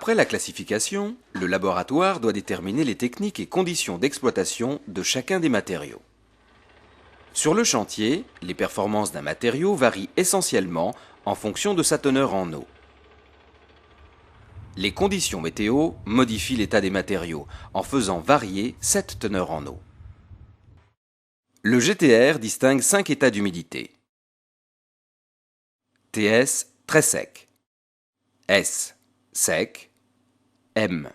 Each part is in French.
Après la classification, le laboratoire doit déterminer les techniques et conditions d'exploitation de chacun des matériaux. Sur le chantier, les performances d'un matériau varient essentiellement en fonction de sa teneur en eau. Les conditions météo modifient l'état des matériaux en faisant varier cette teneur en eau. Le GTR distingue 5 états d'humidité. TS très sec, S sec, M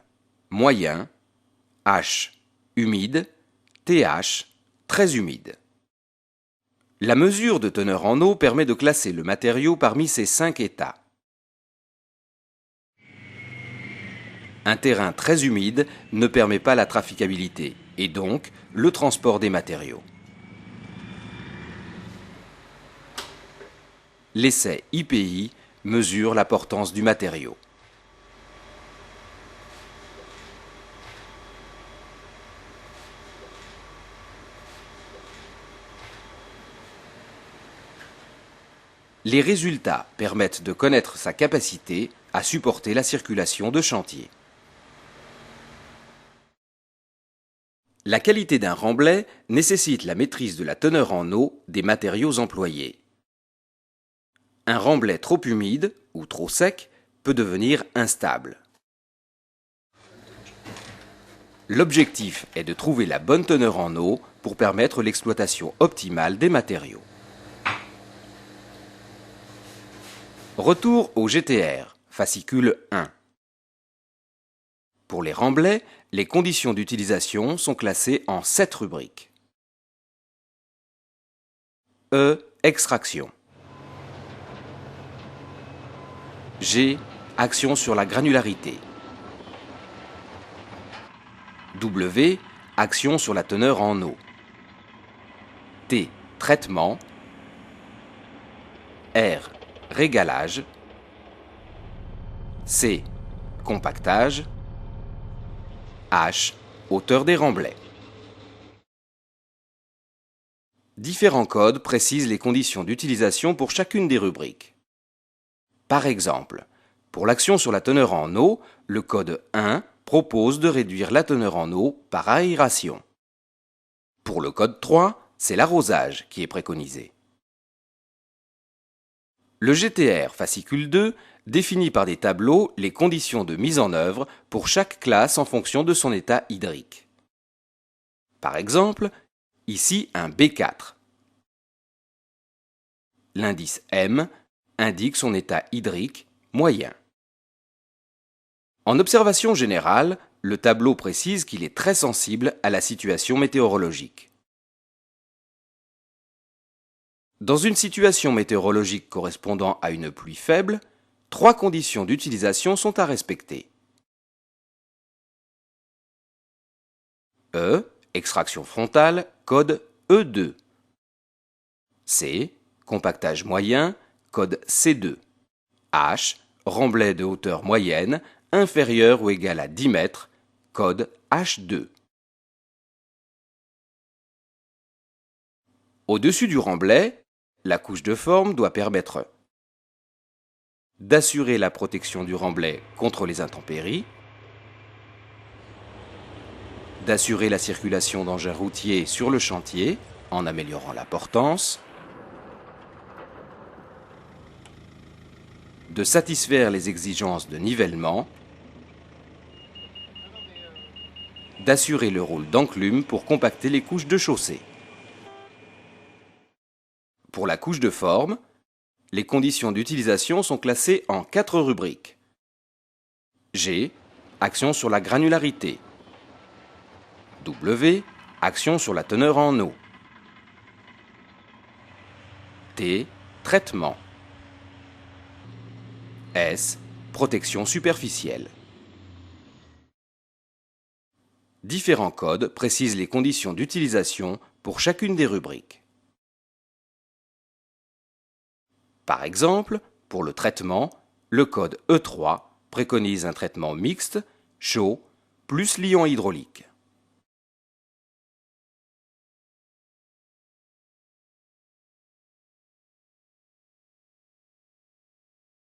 moyen, H humide, TH très humide. La mesure de teneur en eau permet de classer le matériau parmi ces 5 états. Un terrain très humide ne permet pas la traficabilité et donc le transport des matériaux. L'essai IPI mesure la portance du matériau. Les résultats permettent de connaître sa capacité à supporter la circulation de chantier. La qualité d'un remblai nécessite la maîtrise de la teneur en eau des matériaux employés. Un remblai trop humide ou trop sec peut devenir instable. L'objectif est de trouver la bonne teneur en eau pour permettre l'exploitation optimale des matériaux. Retour au GTR, fascicule 1. Pour les remblais, les conditions d'utilisation sont classées en 7 rubriques. E. Extraction. G. Action sur la granularité. W. Action sur la teneur en eau. T. Traitement. R. Régalage. C. Compactage. H. Hauteur des remblais. Différents codes précisent les conditions d'utilisation pour chacune des rubriques. Par exemple, pour l'action sur la teneur en eau, le code 1 propose de réduire la teneur en eau par aération. Pour le code 3, c'est l'arrosage qui est préconisé. Le GTR fascicule 2 définit par des tableaux les conditions de mise en œuvre pour chaque classe en fonction de son état hydrique. Par exemple, ici un B4. L'indice M indique son état hydrique moyen. En observation générale, le tableau précise qu'il est très sensible à la situation météorologique. Dans une situation météorologique correspondant à une pluie faible, 3 conditions d'utilisation sont à respecter. E. Extraction frontale, code E2. C. Compactage moyen, code C2. H. Remblai de hauteur moyenne, inférieur ou égal à 10 mètres, code H2. Au-dessus du remblai, la couche de forme doit permettre d'assurer la protection du remblai contre les intempéries, d'assurer la circulation d'engins routiers sur le chantier en améliorant la portance, de satisfaire les exigences de nivellement, d'assurer le rôle d'enclume pour compacter les couches de chaussée. Pour la couche de forme, les conditions d'utilisation sont classées en 4 rubriques. G. Action sur la granularité. W. Action sur la teneur en eau. T. Traitement. S. Protection superficielle. Différents codes précisent les conditions d'utilisation pour chacune des rubriques. Par exemple, pour le traitement, le code E3 préconise un traitement mixte, chaud, plus l'ion hydraulique.